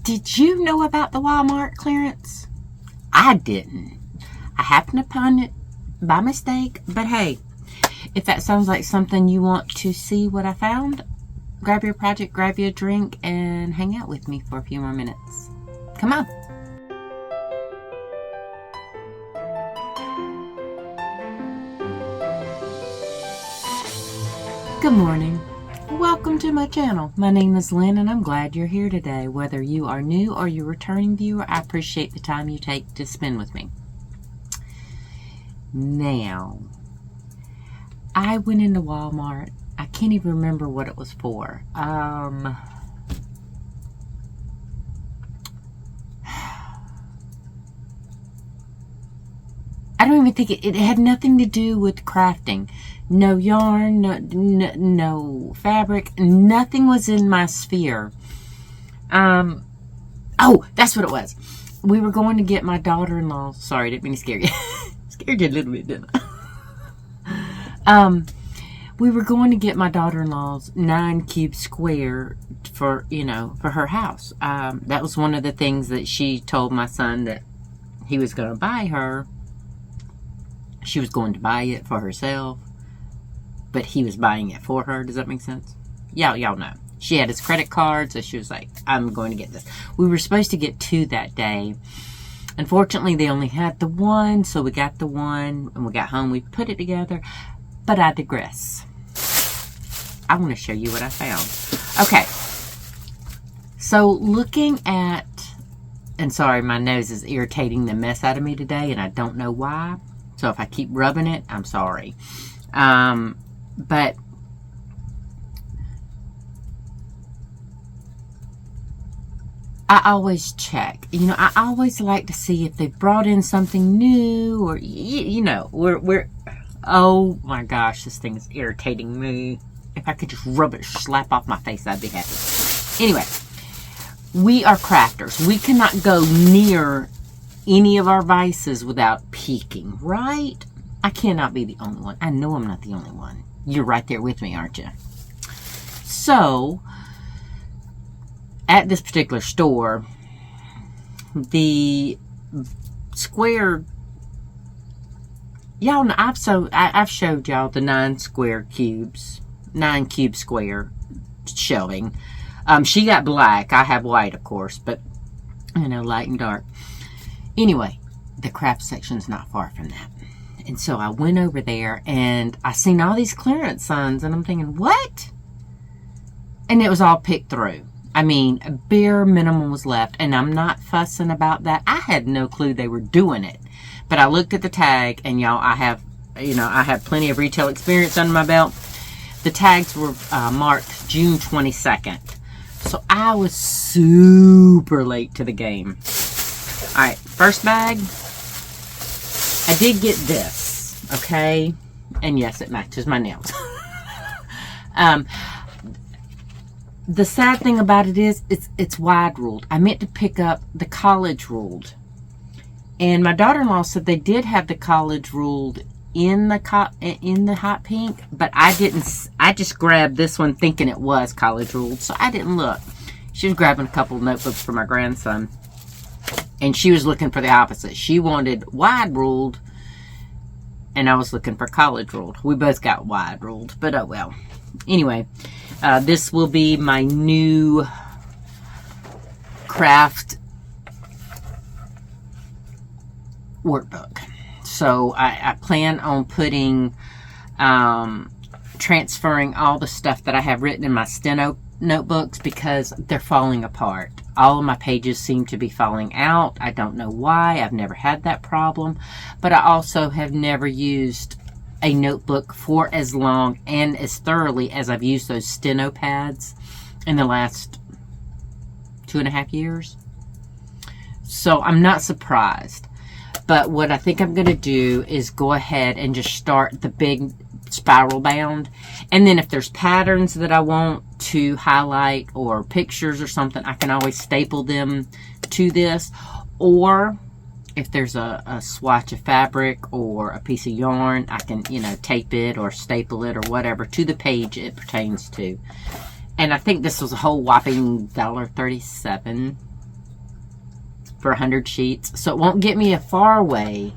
Did you know about the Walmart clearance? I didn't. I happened upon it by mistake, but hey, if that sounds like something you want to see what I found, grab your project, grab you a drink, and hang out with me for a few more minutes. Come on. Good morning. Welcome to my channel. My name is Lynn and I'm glad you're here today. Whether you are new or you're a returning viewer, I appreciate the time you take to spend with me. Now, I went into Walmart. I can't even remember what it was for. I don't even think it had nothing to do with crafting. No yarn, no fabric, nothing was in my sphere. Oh, that's what it was. We were going to get my daughter-in-law. Sorry, didn't mean to scare you. Scared you a little bit, didn't I? We were going to get my daughter-in-law's 9-cube square for her house. That was one of the things that she told my son that he was going to buy her. She was going to buy it for herself, but he was buying it for her. Does that make sense? Y'all know. She had his credit card, so she was like, I'm going to get this. We were supposed to get 2 that day. Unfortunately, they only had the 1, so we got the 1. When we got home, we put it together. But I digress. I want to show you what I found. Okay. So, looking at... And sorry, my nose is irritating the mess out of me today, and I don't know why. So, if I keep rubbing it, I'm sorry. But I always check. I always like to see if they've brought in something new or, we're oh my gosh, this thing is irritating me. If I could just rub it, slap off my face, I'd be happy. Anyway, we are crafters. We cannot go near any of our vices without peeking, right? I cannot be the only one. I know I'm not the only one. You're right there with me, aren't you? So, at this particular store, the square, y'all know, I've showed y'all the 9-cube square shelving. She got black. I have white, of course, but light and dark. Anyway, the craft section's not far from that. And so I went over there and I seen all these clearance signs and I'm thinking, what? And it was all picked through. I mean, a bare minimum was left, and I'm not fussing about that. I had no clue they were doing it. But I looked at the tag, and y'all, I have plenty of retail experience under my belt. The tags were marked June 22nd. So I was super late to the game. All right, first bag. I did get this, okay? And yes, it matches my nails. The sad thing about it is, it's wide ruled. I meant to pick up the college ruled. And my daughter-in-law said they did have the college ruled in the hot pink, but I didn't. I just grabbed this one thinking it was college ruled, so I didn't look. She was grabbing a couple of notebooks for my grandson, and she was looking for the opposite. She wanted wide ruled, and I was looking for college ruled. We both got wide ruled, but oh well. Anyway, this will be my new craft workbook. So I plan on putting, transferring all the stuff that I have written in my steno notebooks because they're falling apart. All of my pages seem to be falling out. I don't know why. I've never had that problem. But I also have never used a notebook for as long and as thoroughly as I've used those steno pads in the last 2.5 years. So I'm not surprised. But what I think I'm going to do is go ahead and just start the big spiral bound. And then if there's patterns that I want to highlight or pictures or something, I can always staple them to this. Or if there's a swatch of fabric or a piece of yarn, I can, tape it or staple it or whatever to the page it pertains to. And I think this was a whole whopping $1.37. for 100 sheets. So it won't get me a far away.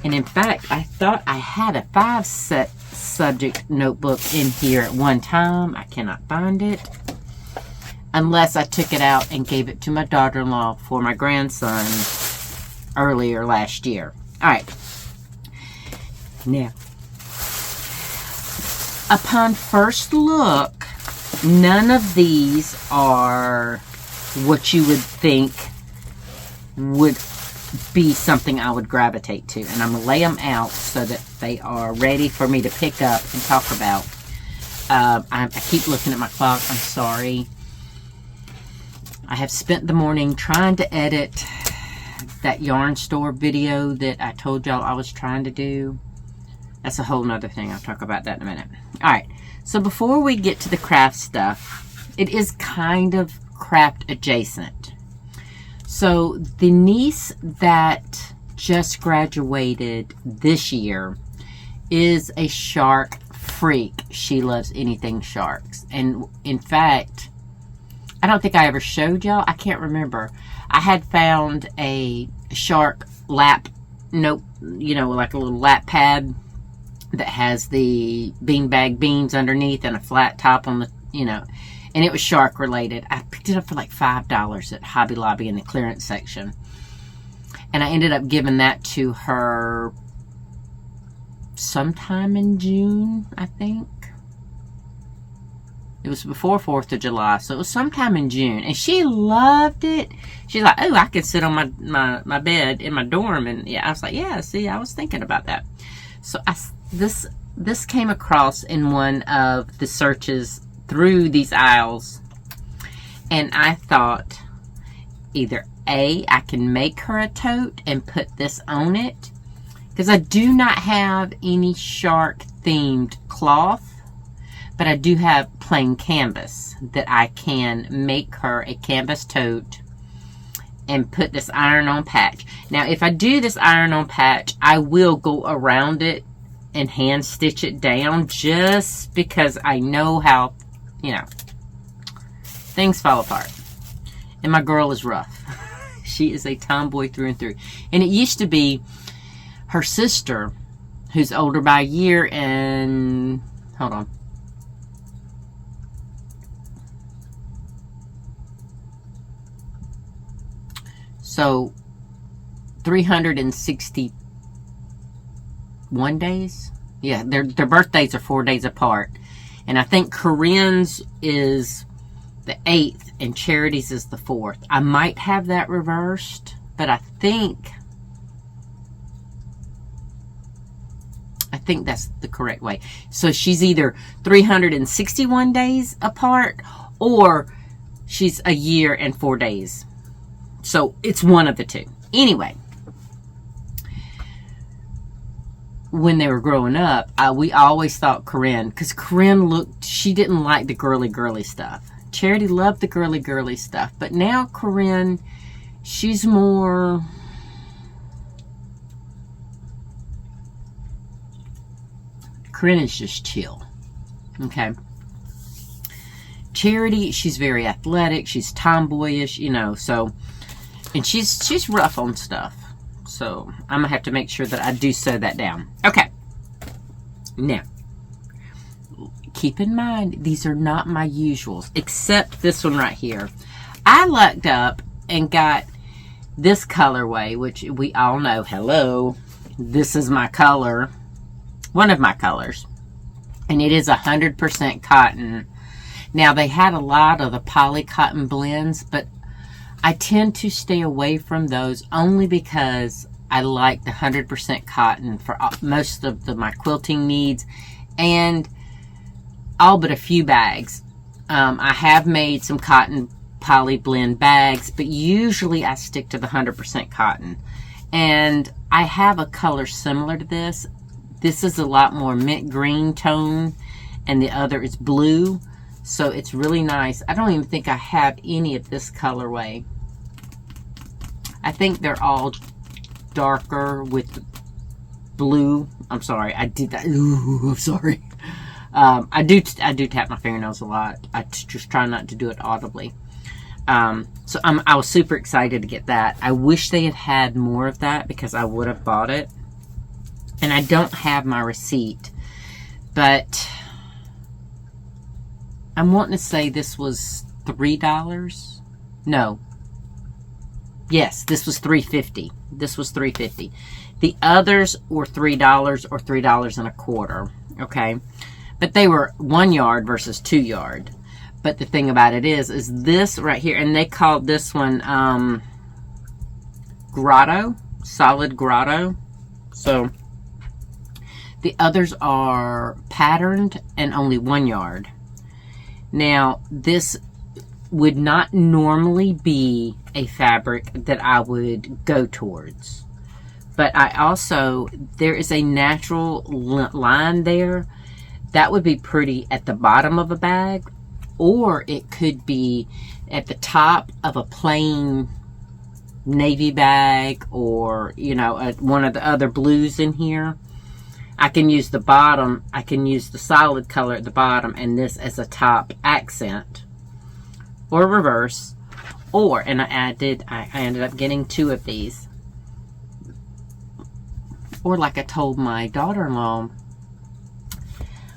And in fact, I thought I had a 5 subject notebook in here at one time. I cannot find it. Unless I took it out and gave it to my daughter-in-law for my grandson earlier last year. Alright. Now, upon first look, none of these are what you would think would be something I would gravitate to. And I'm going to lay them out so that they are ready for me to pick up and talk about. I keep looking at my clock. I'm sorry. I have spent the morning trying to edit that yarn store video that I told y'all I was trying to do. That's a whole nother thing. I'll talk about that in a minute. Alright, so before we get to the craft stuff, it is kind of craft adjacent. So the niece that just graduated this year is a shark freak. She loves anything sharks. And in fact, I don't think I ever showed y'all. I can't remember. I had found a shark lap, like a little lap pad that has the beanbag beans underneath and a flat top on the, and it was shark related. I picked it up for like $5 at Hobby Lobby in the clearance section. And I ended up giving that to her sometime in June, I think. It was before 4th of July, so it was sometime in June. And she loved it. She's like, oh, I could sit on my bed in my dorm. And yeah, I was like, yeah, see, I was thinking about that. So this came across in one of the searches through these aisles. And I thought, either A, I can make her a tote and put this on it. Because I do not have any shark-themed cloth. But I do have plain canvas that I can make her a canvas tote and put this iron-on patch. Now, if I do this iron-on patch, I will go around it and hand stitch it down just because I know how, things fall apart. And my girl is rough. She is a tomboy through and through. And it used to be her sister, who's older by a year and, hold on. So, 361 days? Yeah, their birthdays are 4 days apart. And I think Corinne's is the 8th and Charity's is the 4th. I might have that reversed, but I think that's the correct way. So she's either 361 days apart or she's a year and 4 days. So, it's one of the two. Anyway, when they were growing up, we always thought Corinne, because Corinne she didn't like the girly stuff. Charity loved the girly stuff. But now Corinne, she's more, Corinne is just chill. Okay. Charity, she's very athletic. She's tomboyish, so... And she's rough on stuff. So, I'm going to have to make sure that I do sew that down. Okay. Now, keep in mind, these are not my usuals. Except this one right here. I lucked up and got this colorway, which we all know. Hello. This is my color. One of my colors. And it is 100% cotton. Now, they had a lot of the poly cotton blends, but I tend to stay away from those only because I like the 100% cotton for most of my quilting needs and all but a few bags. I have made some cotton poly blend bags, but usually I stick to the 100% cotton. And I have a color similar to this. This is a lot more mint green tone and the other is blue. So it's really nice. I don't even think I have any of this colorway. I think they're all darker with blue. I'm sorry, I did that. Ooh, I'm sorry. I do tap my fingernails a lot. I just try not to do it audibly. So I was super excited to get that. I wish they had had more of that because I would have bought it. And I don't have my receipt, but I'm wanting to say this was $3. No. Yes, this was $3.50. This was $3.50. The others were $3 or $3.25. Okay, but they were 1 yard versus 2 yard. But the thing about it is this right here, and they called this one grotto, solid grotto. So the others are patterned and only 1 yard. Now, this would not normally be a fabric that I would go towards. But I also, there is a natural line there. That would be pretty at the bottom of a bag. Or it could be at the top of a plain navy bag, or, you know, one of the other blues in here. I can use the bottom, I can use the solid color at the bottom and this as a top accent, or reverse, or, and I ended up getting 2 of these. Or like I told my daughter-in-law,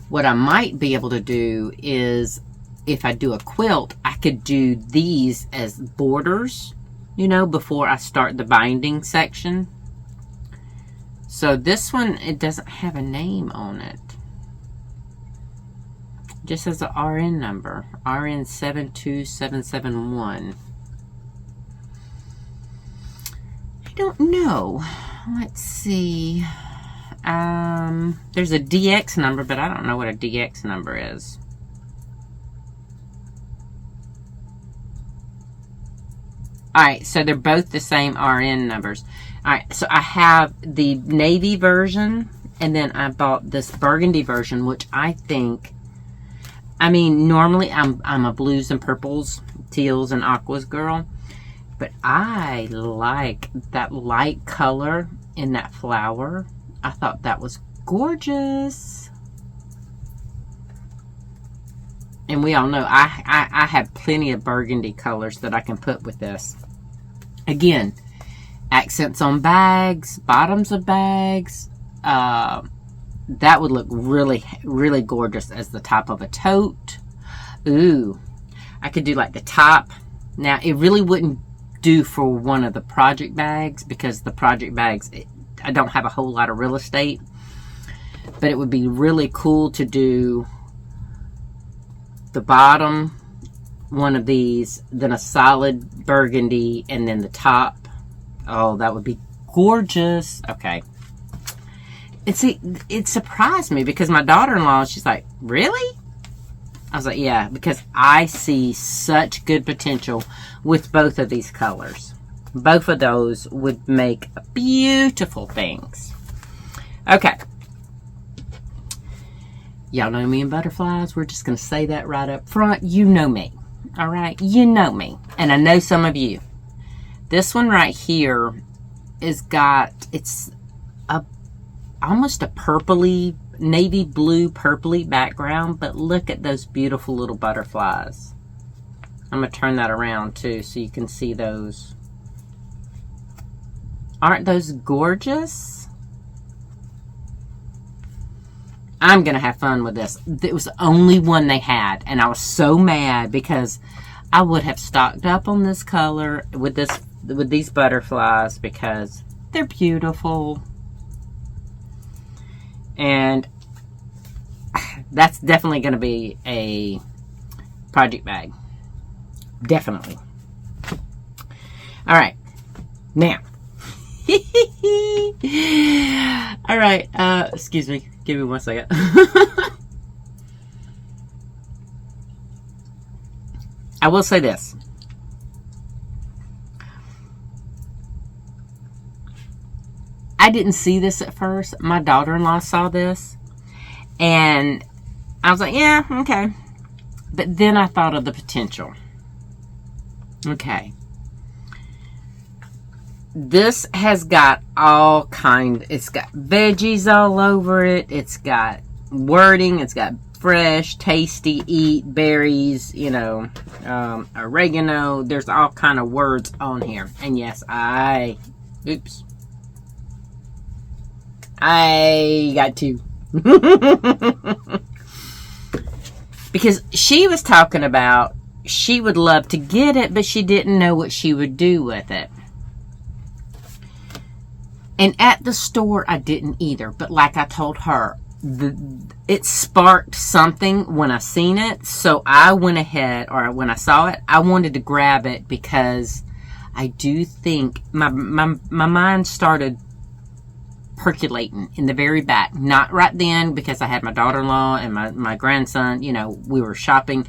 what I might be able to do is, if I do a quilt, I could do these as borders, you know, before I start the binding section. So this one, it doesn't have a name on it. It just has an RN number, RN 72771. I don't know. Let's see. There's a DX number, but I don't know what a DX number is. Alright, so they're both the same RN numbers. Alright, so I have the navy version, and then I bought this burgundy version, which I think, I mean, normally I'm a blues and purples, teals and aquas girl, but I like that light color in that flower. I thought that was gorgeous. And we all know I have plenty of burgundy colors that I can put with this. Again, accents on bags, bottoms of bags. That would look really, really gorgeous as the top of a tote. Ooh, I could do like the top. Now, it really wouldn't do for one of the project bags because the project bags, I don't have a whole lot of real estate. But it would be really cool to do the bottom, one of these, then a solid burgundy, and then the top. Oh, that would be gorgeous. Okay. And see, it surprised me because my daughter-in-law, she's like, really? I was like, yeah, because I see such good potential with both of these colors. Both of those would make beautiful things. Okay. Y'all know me and butterflies. We're just going to say that right up front. You know me. All right? You know me. And I know some of you. This one right here is got, it's almost a purpley, navy blue purpley background. But look at those beautiful little butterflies. I'm going to turn that around too so you can see those. Aren't those gorgeous? I'm going to have fun with this. It was the only one they had. And I was so mad because I would have stocked up on this color with these butterflies because they're beautiful. And that's definitely going to be a project bag. Definitely. All right. Now. All right. Excuse me. Give me 1 second. I will say this. I didn't see this at first. My daughter-in-law saw this. And I was like, yeah, okay. But then I thought of the potential. Okay. This has got all kind. It's got veggies all over it. It's got wording. It's got fresh, tasty, eat, berries, oregano. There's all kind of words on here. And yes, I got two. Because she was talking about she would love to get it, but she didn't know what she would do with it. And at the store, I didn't either. But like I told her, it sparked something when I seen it. So I went ahead, or when I saw it, I wanted to grab it because I do think my mind started percolating in the very back. Not right then, because I had my daughter-in-law and my grandson, we were shopping.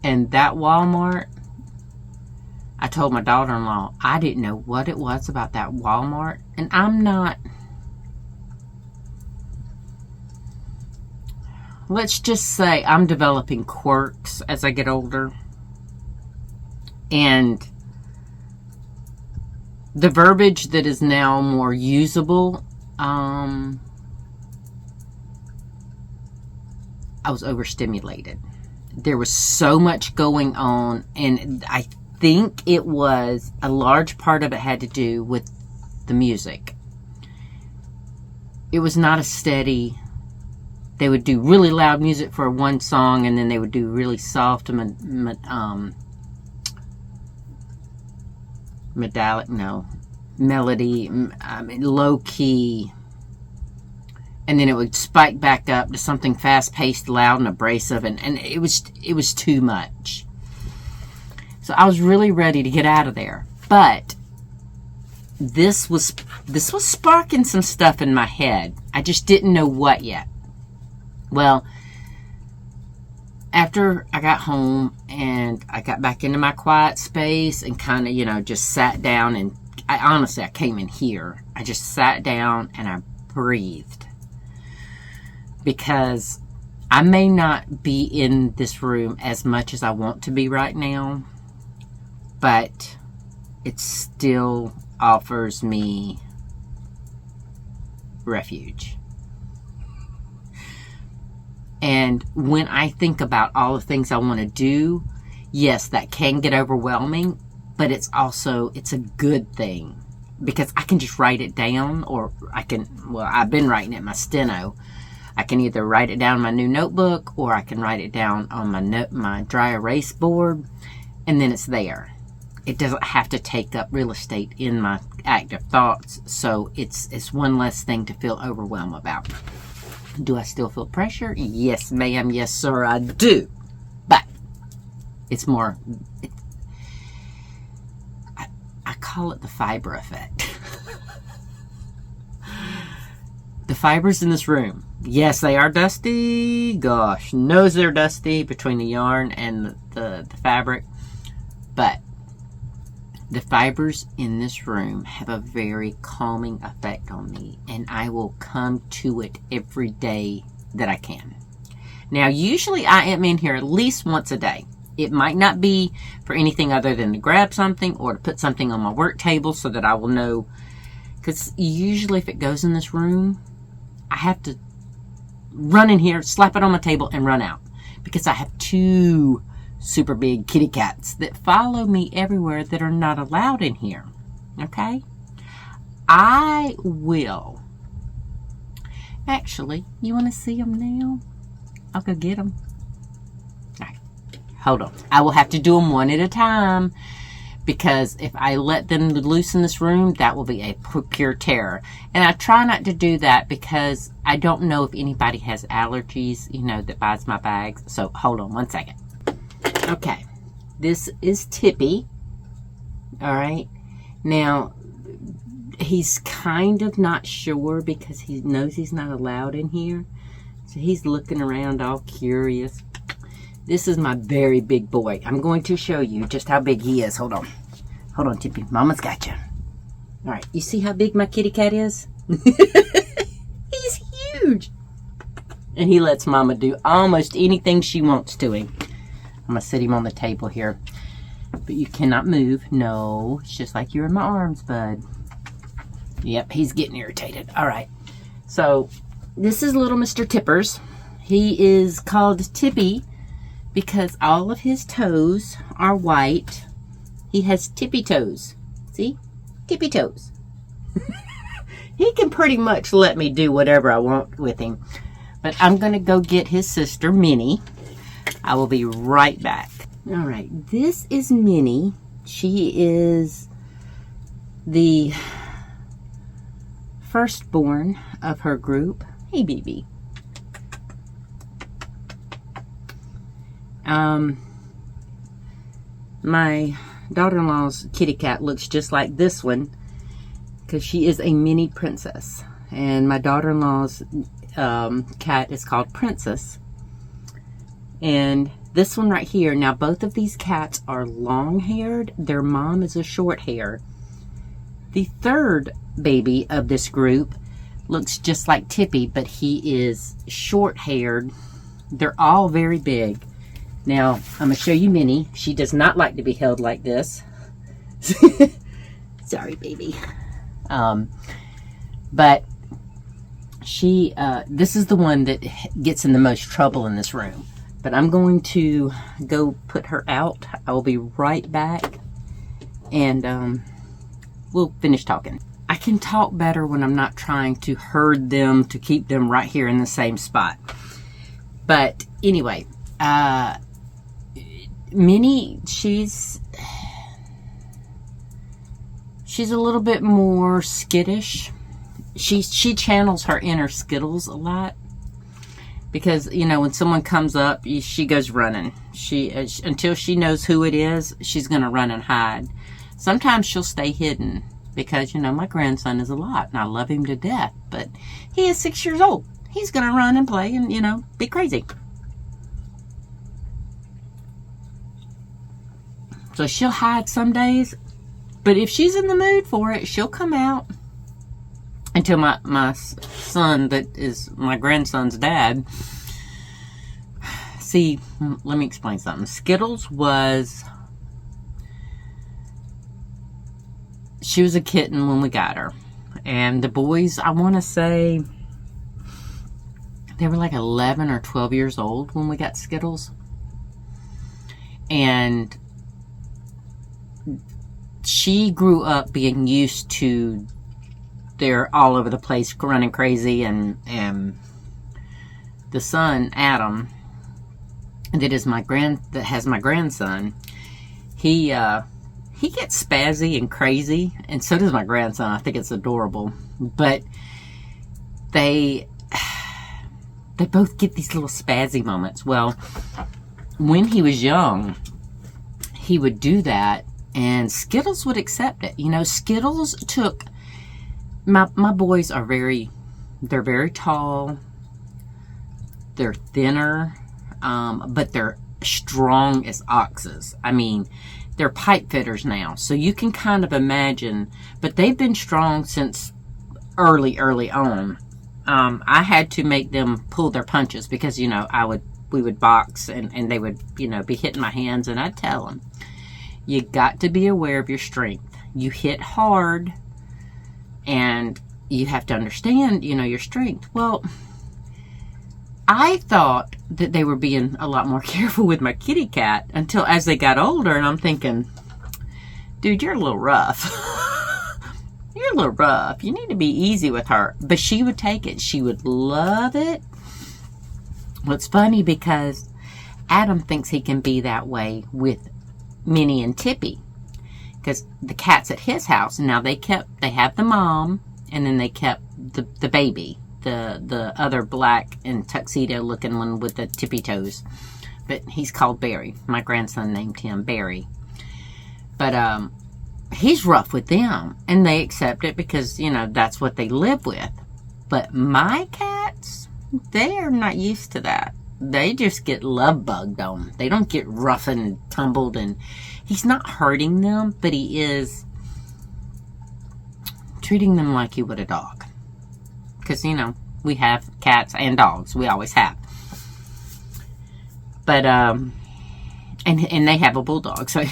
And that Walmart, I told my daughter-in-law, I didn't know what it was about that Walmart. And I'm not, let's just say I'm developing quirks as I get older. And the verbiage that is now more usable, I was overstimulated. There was so much going on, and I think it was a large part of it had to do with the music. It was not a steady. They would do really loud music for one song, and then they would do really soft melody, low key, and then it would spike back up to something fast paced, loud, and abrasive, and it was too much. So I was really ready to get out of there, but this was sparking some stuff in my head. I just didn't know what yet. Well, after I got home and I got back into my quiet space and kind of, just sat down, and I came in here. I just sat down and I breathed, because I may not be in this room as much as I want to be right now, but it still offers me refuge. And when I think about all the things I want to do, yes, that can get overwhelming, but it's a good thing, because I can just write it down, or I've been writing it in my steno. I can either write it down in my new notebook, or I can write it down on my dry erase board, and then it's there. It doesn't have to take up real estate in my active thoughts, so it's one less thing to feel overwhelmed about. Do I still feel pressure? Yes, ma'am. Yes, sir, I do. But it's more, I call it the fiber effect. The fibers in this room, yes, they are dusty. Gosh, knows they're dusty between the yarn and the fabric. But the fibers in this room have a very calming effect on me, and I will come to it every day that I can. Now, usually I am in here at least once a day. It might not be for anything other than to grab something or to put something on my work table so that I will know, because usually if it goes in this room, I have to run in here, slap it on my table, and run out, because I have two super big kitty cats that follow me everywhere that are not allowed in here. Okay? I will. Actually, you want to see them now? I'll go get them. All right. Hold on. I will have to do them one at a time, because if I let them loose in this room, that will be a pure terror. And I try not to do that because I don't know if anybody has allergies, that buys my bags. So hold on one second. Okay, this is Tippy. All right. Now, he's kind of not sure because he knows he's not allowed in here. So he's looking around all curious. This is my very big boy. I'm going to show you just how big he is. Hold on. Hold on, Tippy. Mama's got you. All right. You see how big my kitty cat is? He's huge. And he lets Mama do almost anything she wants to him. I'm going to sit him on the table here. But you cannot move. No, it's just like you're in my arms, bud. Yep, he's getting irritated. All right. So, this is little Mr. Tippers. He is called Tippy because all of his toes are white. He has tippy toes. See? Tippy toes. He can pretty much let me do whatever I want with him. But I'm going to go get his sister, Minnie. I will be right back. All right. This is Minnie. She is the firstborn of her group. Hey, BB. My daughter-in-law's kitty cat looks just like this one because she is a mini princess. And my daughter-in-law's cat is called Princess. And this one right here, now both of these cats are long-haired. Their mom is a short-hair. The third baby of this group looks just like Tippy, but he is short-haired. They're all very big. Now, I'm going to show you Minnie. She does not like to be held like this. Sorry, baby. But she, this is the one that gets in the most trouble in this room. But I'm going to go put her out. I will be right back. And we'll finish talking. I can talk better when I'm not trying to herd them to keep them right here in the same spot. But anyway, Minnie, she's a little bit more skittish. She channels her inner Skittles a lot. Because, you know, when someone comes up, she goes running. Until she knows who it is, she's going to run and hide. Sometimes she'll stay hidden. Because, you know, my grandson is a lot. And I love him to death. But he is 6 years old. He's going to run and play and, you know, be crazy. So she'll hide some days. But if she's in the mood for it, she'll come out. Until my son, that is my grandson's dad. See, let me explain something. Skittles was... She was a kitten when we got her. And the boys, I want to say... They were like 11 or 12 years old when we got Skittles. And... She grew up being used to... They're all over the place running crazy, and the son, Adam, that has my grandson, he gets spazzy and crazy, and so does my grandson. I think it's adorable. But they both get these little spazzy moments. Well, when he was young, he would do that, and Skittles would accept it. You know, Skittles took... My boys are they're very tall, they're thinner, but they're strong as oxes. I mean, they're pipe fitters now, so you can kind of imagine, but they've been strong since early on. I had to make them pull their punches because, you know, we would box and they would, you know, be hitting my hands, and I'd tell them, you got to be aware of your strength. You hit hard, and you have to understand, you know, your strength. Well, I thought that they were being a lot more careful with my kitty cat until as they got older, and I'm thinking, dude, you're a little rough. You're a little rough. You need to be easy with her. But she would take it. She would love it. Well, it's funny because Adam thinks he can be that way with Minnie and Tippy. Because the cat's at his house, and now they have the mom, and then they kept the baby, the other black and tuxedo looking one with the tippy toes. But he's called Barry. My grandson named him Barry. But he's rough with them, and they accept it because, you know, that's what they live with. But my cats, they are not used to that. They just get love bugged on. They don't get rough and tumbled, and he's not hurting them, but he is treating them like he would a dog. Because, you know, we have cats and dogs. We always have. But, and they have a bulldog. So,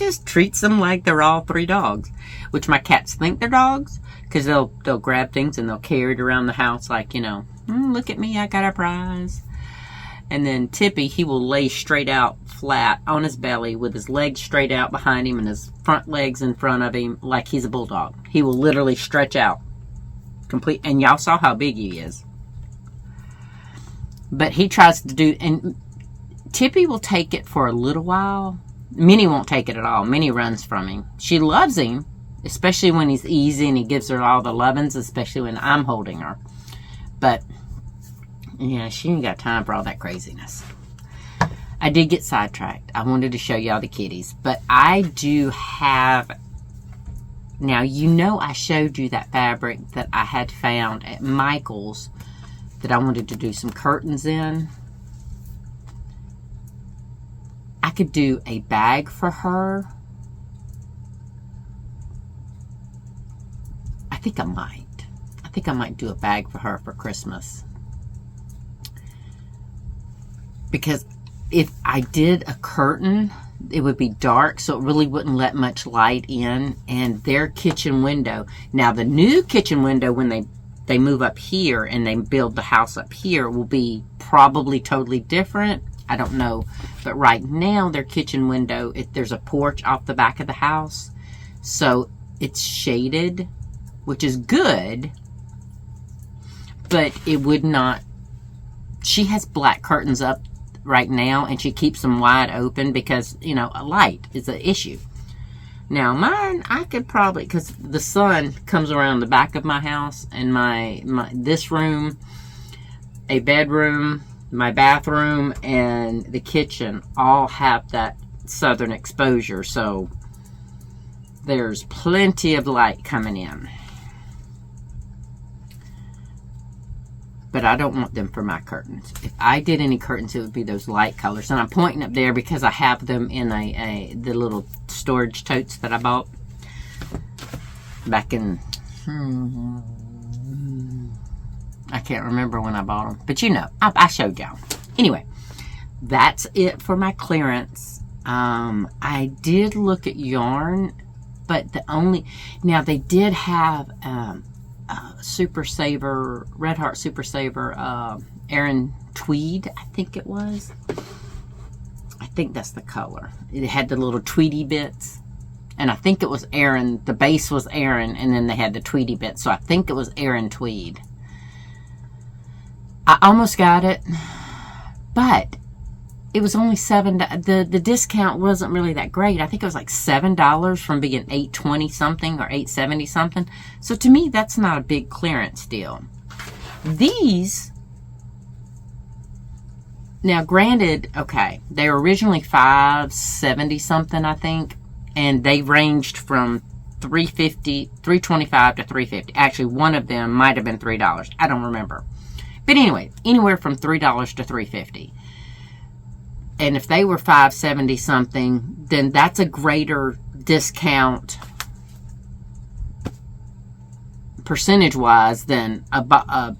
just treats them like they're all 3 dogs, which my cats think they're dogs because they'll grab things and they'll carry it around the house like, look at me, I got a prize. And then Tippy, he will lay straight out flat on his belly with his legs straight out behind him and his front legs in front of him like he's a bulldog. He will literally stretch out complete. And y'all saw how big he is. But he tries to do, and Tippy will take it for a little while. Minnie won't take it at all. Minnie runs from him. She loves him, especially when he's easy and he gives her all the lovin's, especially when I'm holding her. But yeah, she ain't got time for all that craziness. I did get sidetracked. I wanted to show y'all the kitties. But I do have... Now, I showed you that fabric that I had found at Michael's that I wanted to do some curtains in. I could do a bag for her. I think I might do a bag for her for Christmas. Because if I did a curtain, it would be dark, so it really wouldn't let much light in. And their kitchen window, now the new kitchen window, when they move up here and they build the house up here, will be probably totally different. I don't know. But right now, their kitchen window, there's a porch off the back of the house. So it's shaded, which is good. But it would not... She has black curtains up right now, and she keeps them wide open because, a light is an issue. Now, mine, I could probably, because the sun comes around the back of my house, and this room, a bedroom, my bathroom, and the kitchen all have that southern exposure, so there's plenty of light coming in. But I don't want them for my curtains. If I did any curtains, it would be those light colors. And I'm pointing up there because I have them in the little storage totes that I bought back in... I can't remember when I bought them. But I showed y'all. Anyway, that's it for my clearance. I did look at yarn, but now they did have... Super Saver, Red Heart Super Saver, Aran Tweed, I think it was. I think that's the color. It had the little tweedy bits. And I think it was Aran, the base was Aran, and then they had the tweedy bits. So I think it was Aran Tweed. I almost got it, but it was only $7. The discount wasn't really that great. I think it was like $7 from being $8.20 something or $8.70 something. So to me, that's not a big clearance deal. These, now granted, okay, they were originally $5.70 something, I think, and they ranged from $3.25 to $3.50. Actually, one of them might have been $3. I don't remember. But anyway, anywhere from $3 to $3.50. And if they were $5.70 something, then that's a greater discount percentage-wise than a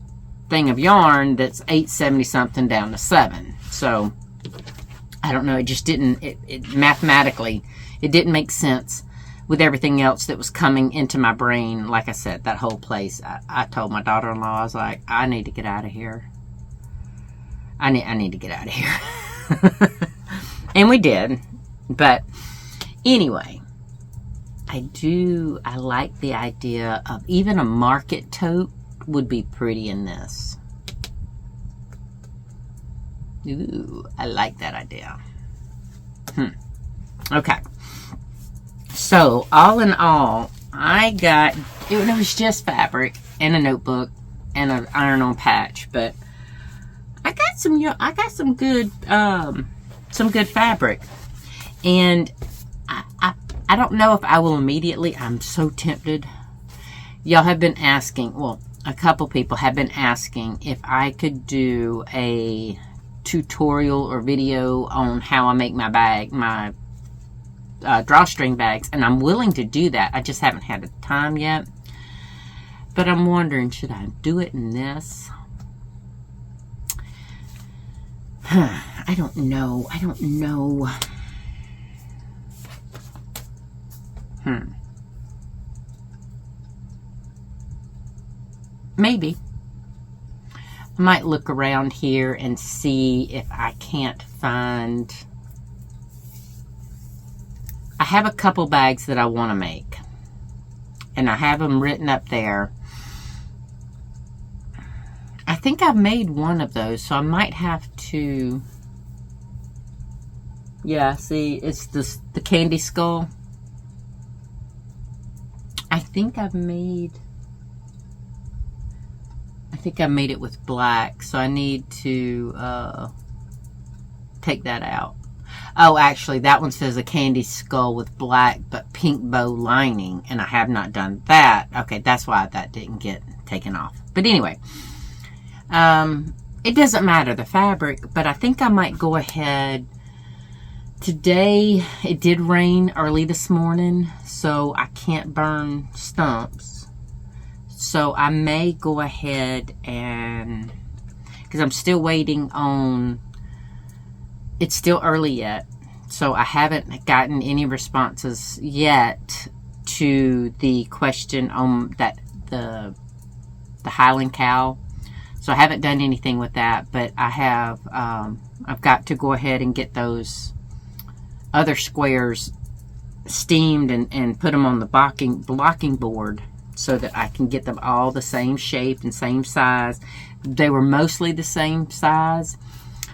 thing of yarn that's $8.70 something down to $7. So, I don't know. It just didn't, mathematically, it didn't make sense with everything else that was coming into my brain. Like I said, that whole place, I told my daughter-in-law, I was like, I need to get out of here. I need to get out of here. And we did. But anyway, I like the idea of even a market tote would be pretty in this. Ooh, I like that idea. Okay. So, all in all, I got, it was just fabric and a notebook and an iron-on patch, but I got some good fabric, and I don't know if I will immediately. I'm so tempted. Y'all have been asking, well, a couple people have been asking if I could do a tutorial or video on how I make my drawstring bags, and I'm willing to do that. I just haven't had the time yet. But I'm wondering, should I do it in this? I don't know. Maybe. I might look around here and see if I can't find... I have a couple bags that I want to make. And I have them written up there. I think I've made one of those, so I might have to... Yeah, see, it's the candy skull. I think I made it with black, so I need to take that out. Oh, actually, that one says a candy skull with black but pink bow lining, and I have not done that. Okay, that's why that didn't get taken off. But anyway, it doesn't matter, the fabric, but I think I might go ahead. Today, it did rain early this morning, so I can't burn stumps. So I may go ahead and, because I'm still waiting on, it's still early yet, so I haven't gotten any responses yet to the question on that the Highland cow. So I haven't done anything with that, but I have, I've got to go ahead and get those other squares steamed and put them on the blocking board so that I can get them all the same shape and same size. They were mostly the same size,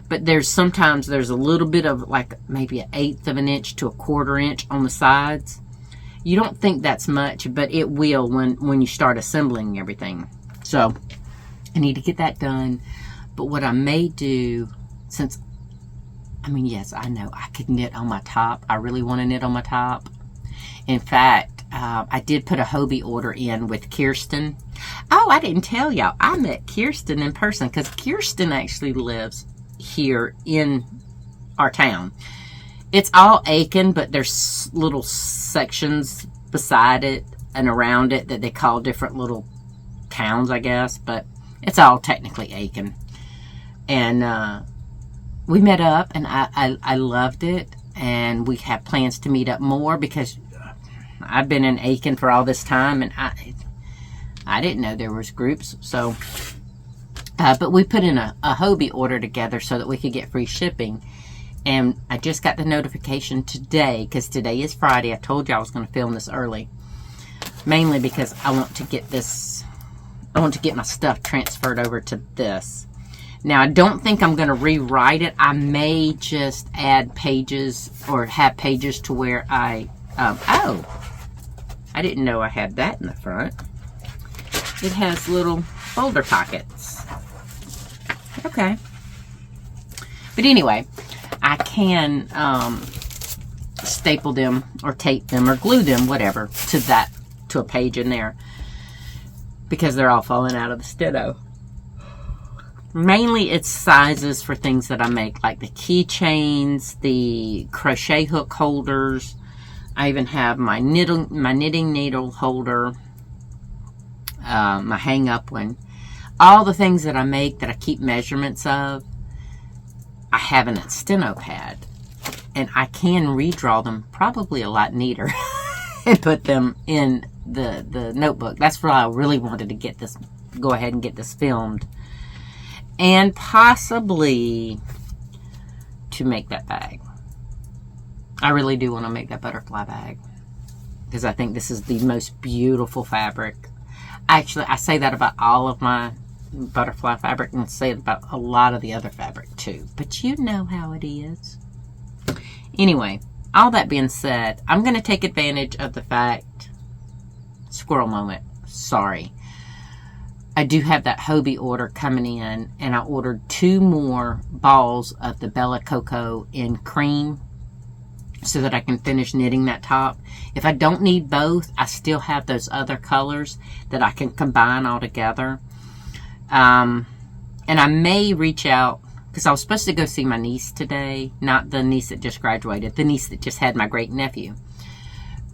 but sometimes there's a little bit of like maybe 1/8 of an inch to 1/4 inch on the sides. You don't think that's much, but it will when you start assembling everything. So I need to get that done. But what I may do, since I mean, yes, I know I could knit on my top. I really want to knit on my top. In fact, I did put a Hobie order in with Kirsten. Oh, I didn't tell y'all. I met Kirsten in person because Kirsten actually lives here in our town. It's all Aiken, but there's little sections beside it and around it that they call different little towns, I guess. But it's all technically Aiken. And we met up, and I loved it, and we have plans to meet up more because I've been in Aiken for all this time, and I didn't know there was groups. So, but we put in a Hobie order together so that we could get free shipping, and I just got the notification today because today is Friday. I told you I was going to film this early, mainly because I want to get this. I want to get my stuff transferred over to this. Now, I don't think I'm going to rewrite it. I may just add pages or have pages to where I didn't know I had that in the front. It has little folder pockets. Okay. But anyway, I can staple them or tape them or glue them, whatever, to a page in there because they're all falling out of the steno. Mainly it's sizes for things that I make, like the keychains, the crochet hook holders. I even have my knitting needle holder, my hang-up one. All the things that I make that I keep measurements of, I have in a steno pad. And I can redraw them probably a lot neater and put them in the notebook. That's why I really wanted to go ahead and get this filmed. And possibly to make that bag. I really do want to make that butterfly bag because I think this is the most beautiful fabric. Actually, I say that about all of my butterfly fabric and say it about a lot of the other fabric too. But you know how it is. Anyway, all that being said, I'm going to take advantage of the fact, squirrel moment, sorry. I do have that Hobie order coming in, and I ordered 2 more balls of the Bella Cocoa in cream so that I can finish knitting that top. If I don't need both, I still have those other colors that I can combine all together. And I may reach out, because I was supposed to go see my niece today, not the niece that just graduated, the niece that just had my great nephew.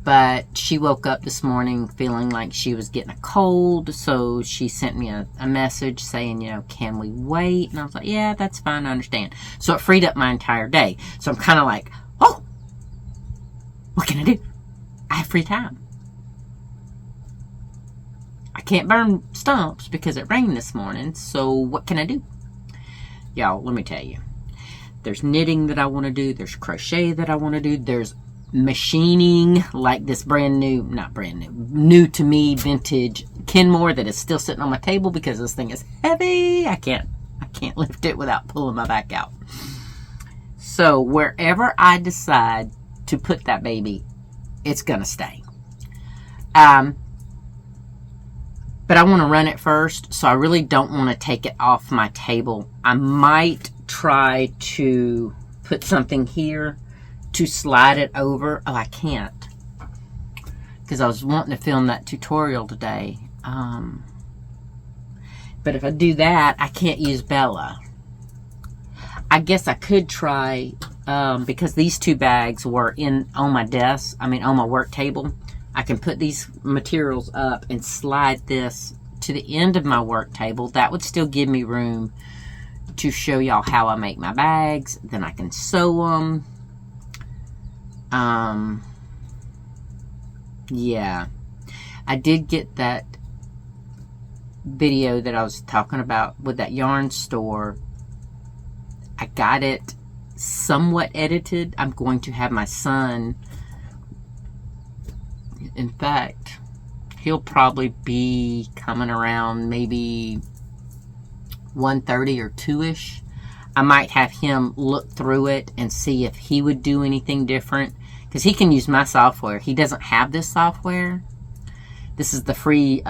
But she woke up this morning feeling like she was getting a cold, so she sent me a message saying, you know, can we wait? And I was like, yeah, that's fine, I understand. So it freed up my entire day. So I'm kind of like, oh, what can I do? I have free time. I can't burn stumps because it rained this morning, so what can I do? Y'all, let me tell you. There's knitting that I want to do. There's crochet that I want to do. There's machining, like this new to me vintage Kenmore that is still sitting on my table because this thing is heavy. I can't lift it without pulling my back out. So wherever I decide to put that baby, it's gonna stay. But I want to run it first, so I really don't want to take it off my table. I might try to put something here to slide it over. Oh, I can't, because I was wanting to film that tutorial today. But if I do that, I can't use Bella. I guess I could try, because these two bags were on my desk, on my work table. I can put these materials up and slide this to the end of my work table. That would still give me room to show y'all how I make my bags. Then I can sew them. Yeah. I did get that video that I was talking about with that yarn store. I got it somewhat edited. I'm going to have my son... In fact, he'll probably be coming around maybe 1:30 or 2-ish. I might have him look through it and see if he would do anything different, because he can use my software. He doesn't have this software. This is the free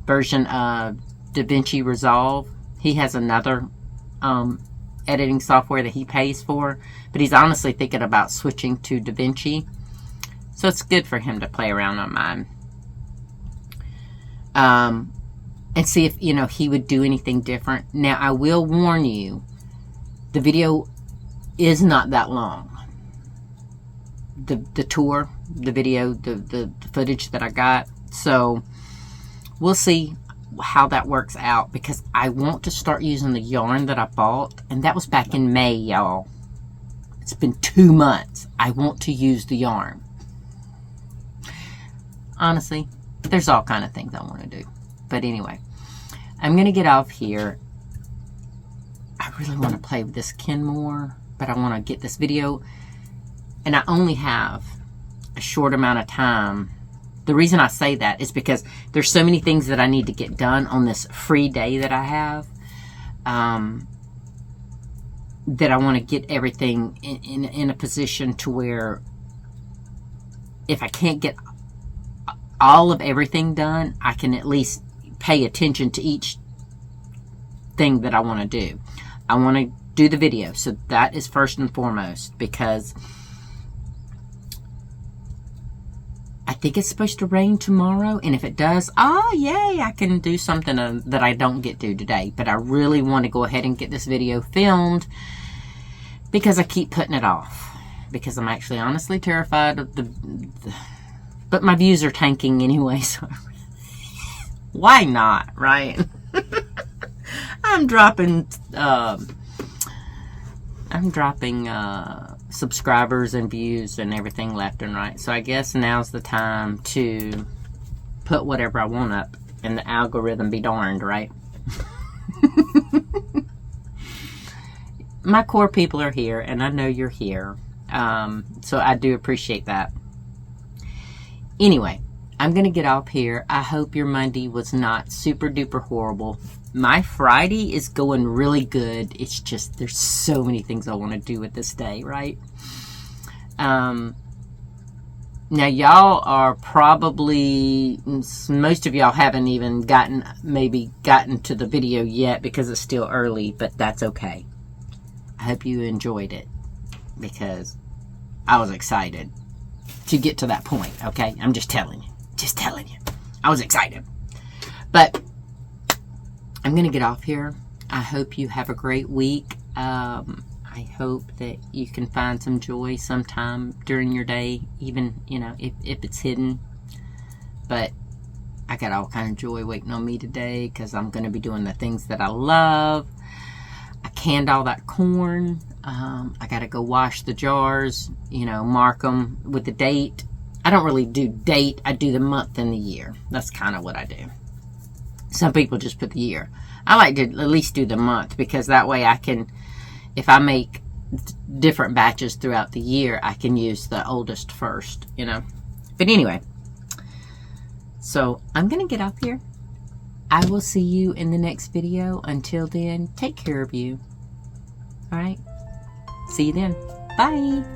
version of DaVinci Resolve. He has another editing software that he pays for, but he's honestly thinking about switching to DaVinci. So it's good for him to play around on mine. And see if, he would do anything different. Now, I will warn you, the video is not that long. The tour, the video, the footage that I got. So, we'll see how that works out, because I want to start using the yarn that I bought. And that was back in May, y'all. It's been 2 months. I want to use the yarn. Honestly, there's all kind of things I want to do. But anyway, I'm going to get off here. I really want to play with this Kenmore, but I want to get this video. And I only have a short amount of time. The reason I say that is because there's so many things that I need to get done on this free day that I have. That I want to get everything in a position to where if I can't get all of everything done, I can at least pay attention to each thing that I want to do. I want to do the video, so that is first and foremost, because I think it's supposed to rain tomorrow, and if it does, yay, I can do something that I don't get to today. But I really want to go ahead and get this video filmed, because I keep putting it off, because I'm actually honestly terrified of but my views are tanking anyway, so why not, right? I'm dropping subscribers and views and everything left and right. So I guess now's the time to put whatever I want up, and the algorithm be darned, right? My core people are here, and I know you're here. So I do appreciate that. Anyway, I'm going to get off here. I hope your Monday was not super duper horrible. My Friday is going really good. It's just there's so many things I want to do with this day, right? Now, y'all are probably, most of y'all haven't even gotten to the video yet because it's still early, but that's okay. I hope you enjoyed it, because I was excited to get to that point, okay? I'm just telling you. I was excited. But I'm going to get off here. I hope you have a great week. I hope that you can find some joy sometime during your day, even, if it's hidden. But I got all kind of joy waiting on me today, because I'm going to be doing the things that I love. I canned all that corn. I got to go wash the jars, mark them with the date. I don't really do date. I do the month and the year. That's kind of what I do. Some people just put the year. I like to at least do the month, because that way I can, if I make different batches throughout the year, I can use the oldest first, you know. But anyway, so I'm going to get off here. I will see you in the next video. Until then, take care of you. All right? See you then. Bye.